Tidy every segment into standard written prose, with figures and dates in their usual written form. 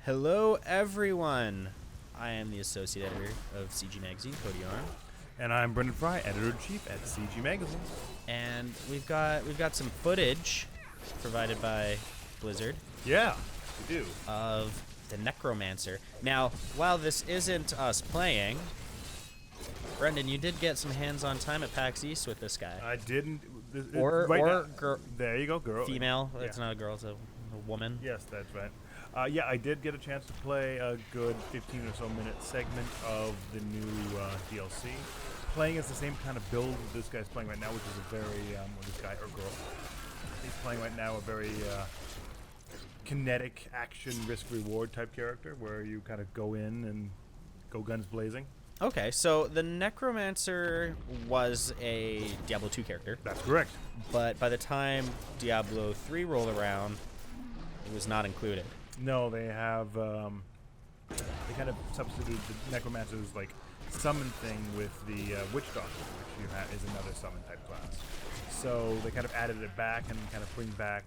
Hello, everyone. I am the associate editor of CG Magazine, Cody Arm, And I'm Brendan Fry, editor-in-chief at CG Magazine. and we've got some footage provided by Blizzard Yeah, we do. of the Necromancer. Now, while this isn't us playing, Brendan, you did get some hands-on time at PAX East with this guy. I didn't. There you go, girl. Female. Yeah. It's not a girl. It's a woman. Yes, that's right. Yeah, I did get a chance to play a good 15 or so minute segment of the new DLC. Playing as the same kind of build that this guy's playing right now, which is a very, or this guy or girl, he's playing right now a very kinetic action risk-reward type character where you kind of go in and go guns blazing. Okay, so the Necromancer was a Diablo 2 character, That's correct. but by the time Diablo 3 rolled around, it was not included. No, they have. They kind of substituted the Necromancer's like summon thing with the Witch Doctor, which is another summon type class. So they kind of added it back and kind of bring back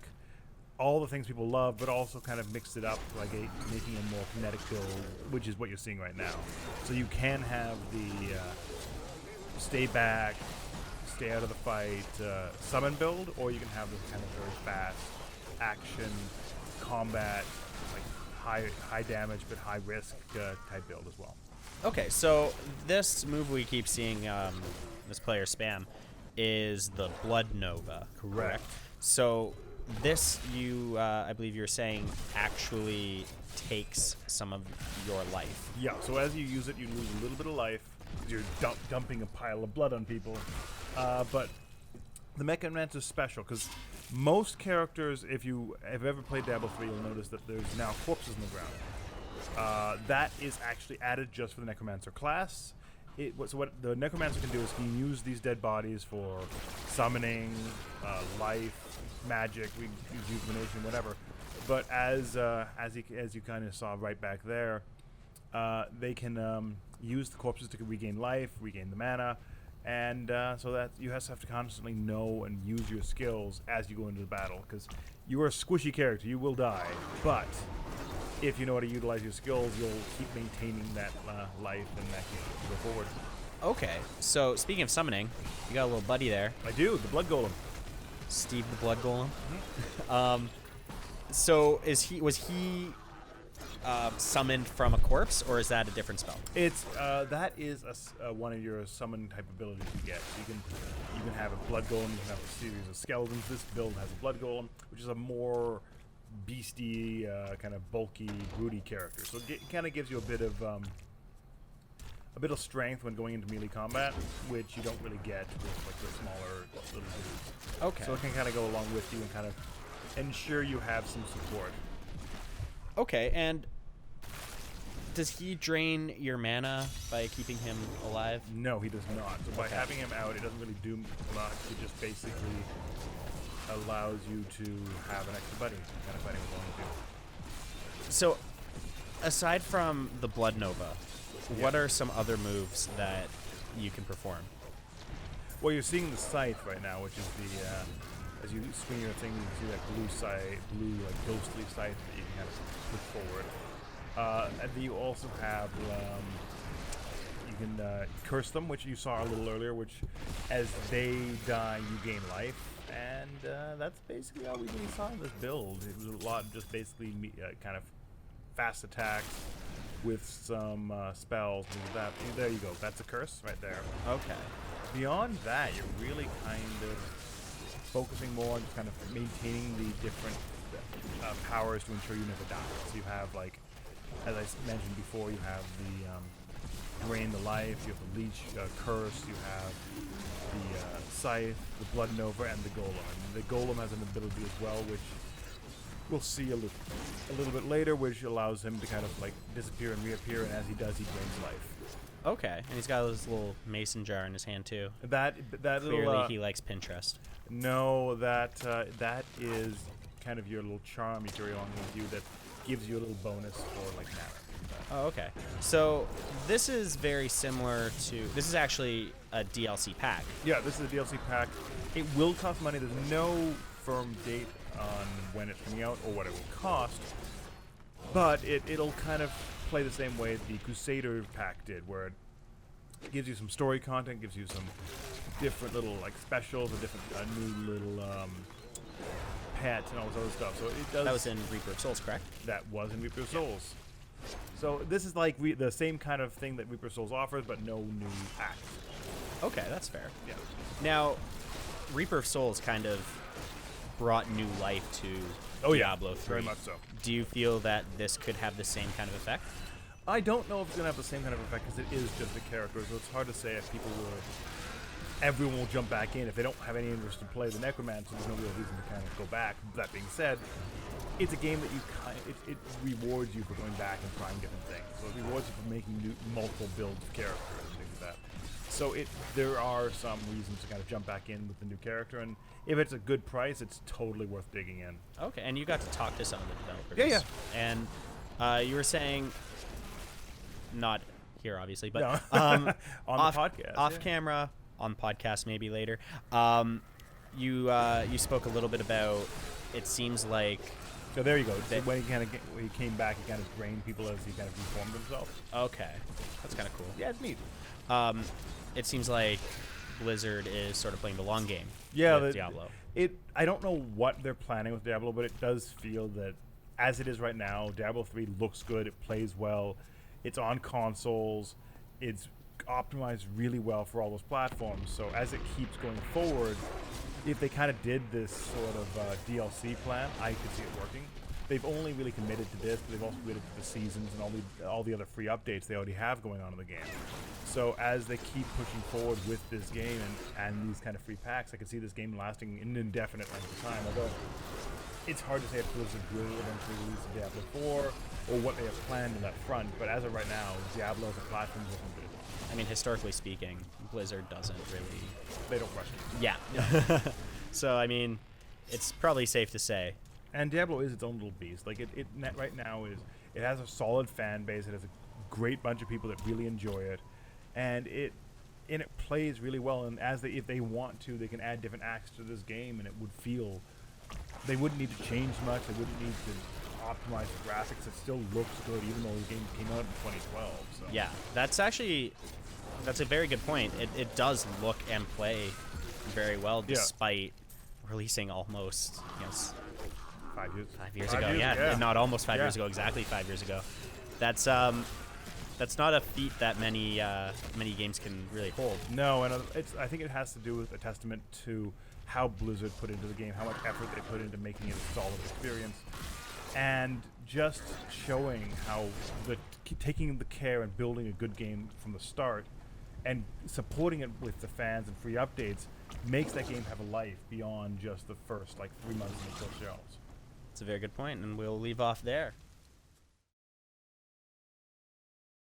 all the things people love, but also kind of mixed it up, like making a more kinetic build, which is what you're seeing right now. So you can have the stay back, stay out of the fight, summon build, or you can have this kind of very fast action combat, like high damage but high risk type build as well. Okay, so this move we keep seeing this player spam is the Blood Nova. Correct. So this, I believe you're saying, actually takes some of your life. Yeah, so as you use it, you lose a little bit of life. You're dumping a pile of blood on people. But the Necromancer is special because most characters, if you have ever played Diablo 3, you'll notice that there's now corpses in the ground. That is actually added just for the Necromancer class. So what the Necromancer can do is he can use these dead bodies for summoning, life, magic, rejuvenation, whatever. But as you kind of saw right back there, they can use the corpses to regain life, regain the mana, and so that you have to constantly know and use your skills as you go into the battle, because you are a squishy character, you will die, but if you know how to utilize your skills, you'll keep maintaining that life, and that keeps you go forward. Okay, so speaking of summoning, you got a little buddy there. I do, the Blood Golem. Steve the Blood Golem. Mm-hmm. So was he summoned from a corpse, or is that a different spell? It's that is one of your summon type abilities you get. So you can have a Blood Golem, you can have a series of skeletons. This build has a Blood Golem, which is a more beastie, kind of bulky, broody character. So it kind of gives you a bit of strength when going into melee combat, which you don't really get with like the smaller little dudes. Okay. So it can kind of go along with you and kind of ensure you have some support. Okay, and does he drain your mana by keeping him alive? No, he does not. So by Okay. having him out, it doesn't really do much. It just basically allows you to have an extra buddy, kind of fighting along with you. So, aside from the Blood Nova, what are some other moves that you can perform? Well, you're seeing the scythe right now, which is the as you swing your thing, you can see that blue like ghostly scythe that you can kind of put forward. And then you also have you can curse them, which you saw a little earlier, which as they die, you gain life. And that's basically all we really saw in this build. It was a lot of just basically kind of fast attacks with some spells. There you go. That's a curse right there. Okay. Beyond that, you're really kind of focusing more on just kind of maintaining the different powers to ensure you never die. So you have, like, as I mentioned before, you have the drain the life, you have the leech curse, you have the scythe, the Blood Nova, and the Golem. And the Golem has an ability as well, which we'll see a little bit later, which allows him to kind of like disappear and reappear, and as he does, he drains life. Okay, and he's got this little mason jar in his hand too. That Clearly, little he likes Pinterest. no, that is kind of your little charm you carry along with you that gives you a little bonus for like mana. Oh, okay. So this is very similar to. This is actually a DLC pack. Yeah, this is a DLC pack. It will cost money. There's no firm date on when it's coming out or what it will cost. but it'll kind of play the same way the Crusader pack did, where it gives you some story content, gives you some different little like specials, a different new little pets and all this other stuff. So it does. That was in Reaper of Souls, correct? That was in Reaper of Souls. So this is like the same kind of thing that Reaper of Souls offers, but no new acts. Okay, that's fair. Yeah. Now, Reaper of Souls kind of brought new life to Diablo 3. Very much so. Do you feel that this could have the same kind of effect? I don't know if it's going to have the same kind of effect because it is just a character, so it's hard to say if people will. Everyone will jump back in if they don't have any interest to play the Necromancer. There's no real reason to kind of go back. That being said, it's a game that you it rewards you for going back and trying different things. So it rewards you for making multiple builds of characters and things like that. So there are some reasons to kind of jump back in with the new character, and if it's a good price, it's totally worth digging in. Okay, and you got to talk to some of the developers. Yeah. And you were saying, not here obviously, but No. on the podcast, off camera, on podcast maybe later. You spoke a little bit about. It seems like. So there you go. So when he came back, he kind of drained people as he kind of reformed himself. Okay, that's kind of cool. Yeah, it's neat. It seems like Blizzard is sort of playing the long game. Yeah, with Diablo. I don't know what they're planning with Diablo, but it does feel that as it is right now, Diablo 3 looks good. It plays well. It's on consoles. It's optimized really well for all those platforms. So as it keeps going forward, if they kind of did this sort of DLC plan, I could see it working. They've only really committed to this, but they've also committed to the seasons and all the other free updates they already have going on in the game. So as they keep pushing forward with this game and these kind of free packs, I could see this game lasting an indefinite length of time. Although it's hard to say if Blizzard will eventually release Diablo 4 or what they have planned in that front. But as of right now, Diablo as a platform is looking good. I mean, historically speaking, Blizzard doesn't really. They don't rush it. Yeah. So I mean, it's probably safe to say. And Diablo is its own little beast. Like right now it has a solid fan base. It has a great bunch of people that really enjoy it, and it plays really well. And if they want to, they can add different acts to this game, and it would feel. They wouldn't need to change much. They wouldn't need to optimize the graphics. It still looks good, even though the game came out in 2012. So. Yeah, that's a very good point. It does look and play very well, despite releasing almost 5 years. 5 years ago, yeah. Not almost 5 years ago, exactly 5 years ago. That's not a feat that many games can really hold. No, and I think it has to do with a testament to how Blizzard put into the game, how much effort they put into making it a solid experience, and just showing how taking the care and building a good game from the start and supporting it with the fans and free updates makes that game have a life beyond just the first 3 months on the shelves. It's a very good point, and we'll leave off there.